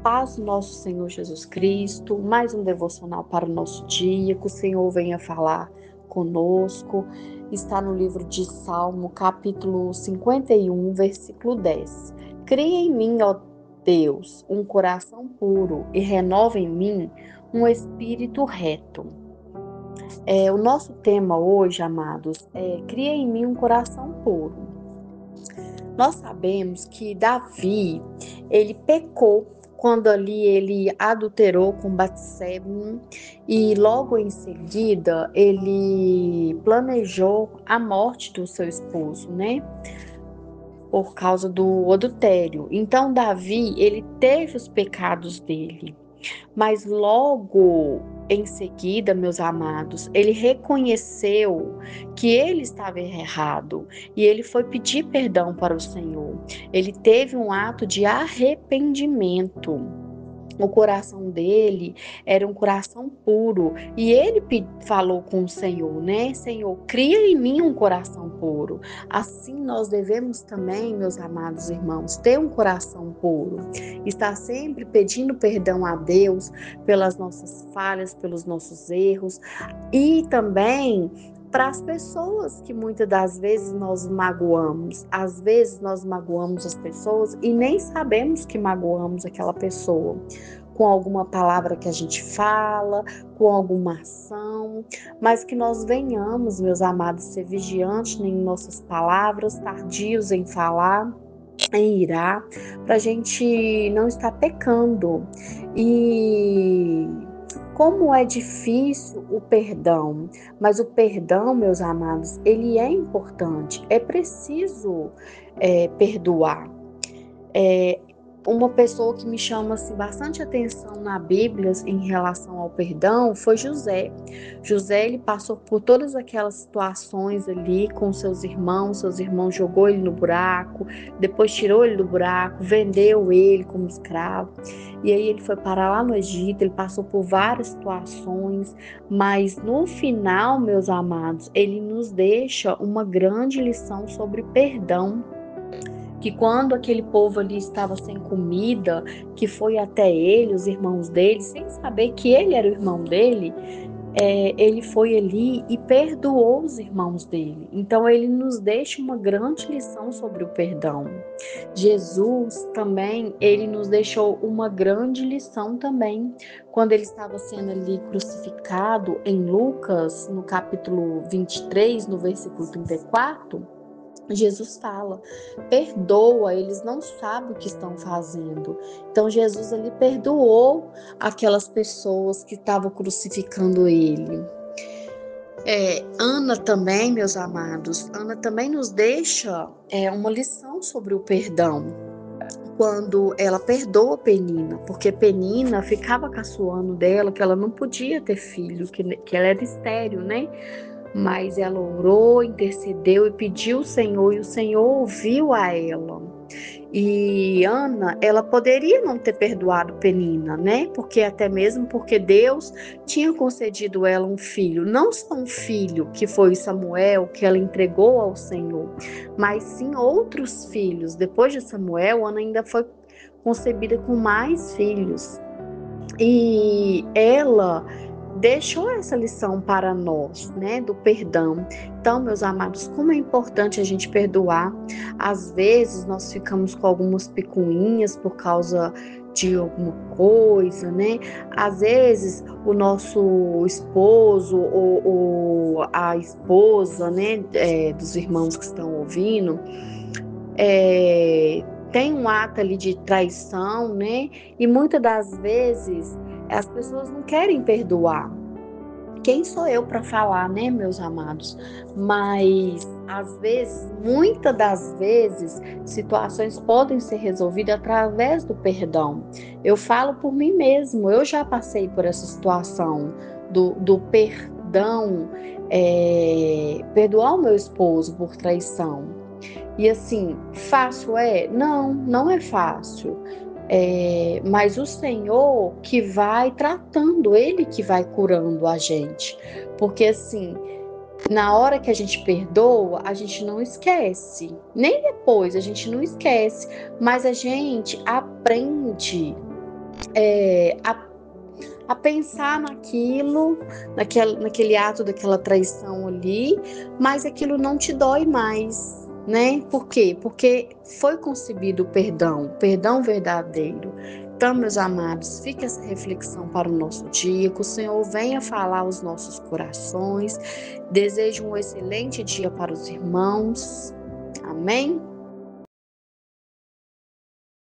Paz do nosso Senhor Jesus Cristo, mais um devocional para o nosso dia, que o Senhor venha falar conosco. Está no livro de Salmo, capítulo 51, versículo 10. Cria em mim, ó Deus, um coração puro e renova em mim um espírito reto. O nosso tema hoje, amados, é cria em mim um coração puro. Nós sabemos que Davi, ele pecou quando ali ele adulterou com Batseba e logo em seguida ele planejou a morte do seu esposo, né? Por causa do adultério. Então Davi, ele teve os pecados dele. Mas logo em seguida, meus amados, ele reconheceu que ele estava errado e ele foi pedir perdão para o Senhor. Ele teve um ato de arrependimento. O coração dele era um coração puro e ele falou com o Senhor, né? Senhor, cria em mim um coração puro. Assim nós devemos também, meus amados irmãos, ter um coração puro. Estar sempre pedindo perdão a Deus pelas nossas falhas, pelos nossos erros e também para as pessoas que muitas das vezes nós magoamos. Às vezes nós magoamos as pessoas e nem sabemos que magoamos aquela pessoa. Com alguma palavra que a gente fala, com alguma ação, mas que nós venhamos, meus amados, ser vigiantes em nossas palavras, tardios em falar, em irar, para a gente não estar pecando. E como é difícil o perdão, mas o perdão, meus amados, ele é importante, é preciso perdoar. Uma pessoa que me chama assim, bastante atenção na Bíblia em relação ao perdão foi José. José, ele passou por todas aquelas situações ali com seus irmãos jogou ele no buraco, depois tirou ele do buraco, vendeu ele como escravo, e aí ele foi parar lá no Egito, ele passou por várias situações, mas no final, meus amados, ele nos deixa uma grande lição sobre perdão, que quando aquele povo ali estava sem comida, que foi até ele, os irmãos dele, sem saber que ele era o irmão dele, ele foi ali e perdoou os irmãos dele. Então ele nos deixa uma grande lição sobre o perdão. Jesus também, ele nos deixou uma grande lição também, quando ele estava sendo ali crucificado em Lucas, no capítulo 23, no versículo 34, Jesus fala, perdoa, eles não sabem o que estão fazendo. Então Jesus ele perdoou aquelas pessoas que estavam crucificando ele. Ana também, meus amados, Ana também nos deixa uma lição sobre o perdão. Quando ela perdoa Penina, porque Penina ficava caçoando dela que ela não podia ter filho, que ela era estéril, né? Mas ela orou, intercedeu e pediu ao Senhor, e o Senhor ouviu a ela. E Ana, ela poderia não ter perdoado Penina, né? Até mesmo porque Deus tinha concedido ela um filho, não só um filho que foi Samuel, que ela entregou ao Senhor, mas sim outros filhos. Depois de Samuel, Ana ainda foi concebida com mais filhos. E ela deixou essa lição para nós, né, do perdão. Então, meus amados, como é importante a gente perdoar. Às vezes nós ficamos com algumas picuinhas por causa de alguma coisa, né? Às vezes o nosso esposo ou a esposa, né, dos irmãos que estão ouvindo, tem um ato ali de traição, né? E muitas das vezes as pessoas não querem perdoar. Quem sou eu para falar, né, meus amados? Mas às vezes, muitas das vezes, situações podem ser resolvidas através do perdão. Eu falo por mim mesmo, eu já passei por essa situação do perdão, perdoar o meu esposo por traição. E assim, fácil é? Não, não é fácil. Mas o Senhor que vai tratando, Ele que vai curando a gente. Porque assim, na hora que a gente perdoa, a gente não esquece. Nem depois a gente não esquece. Mas a gente aprende a pensar naquele ato daquela traição ali, mas aquilo não te dói mais, né? Por quê? Porque foi concebido o perdão verdadeiro. Então, meus amados, fica essa reflexão para o nosso dia, que o Senhor venha falar aos nossos corações. Desejo um excelente dia para os irmãos. Amém?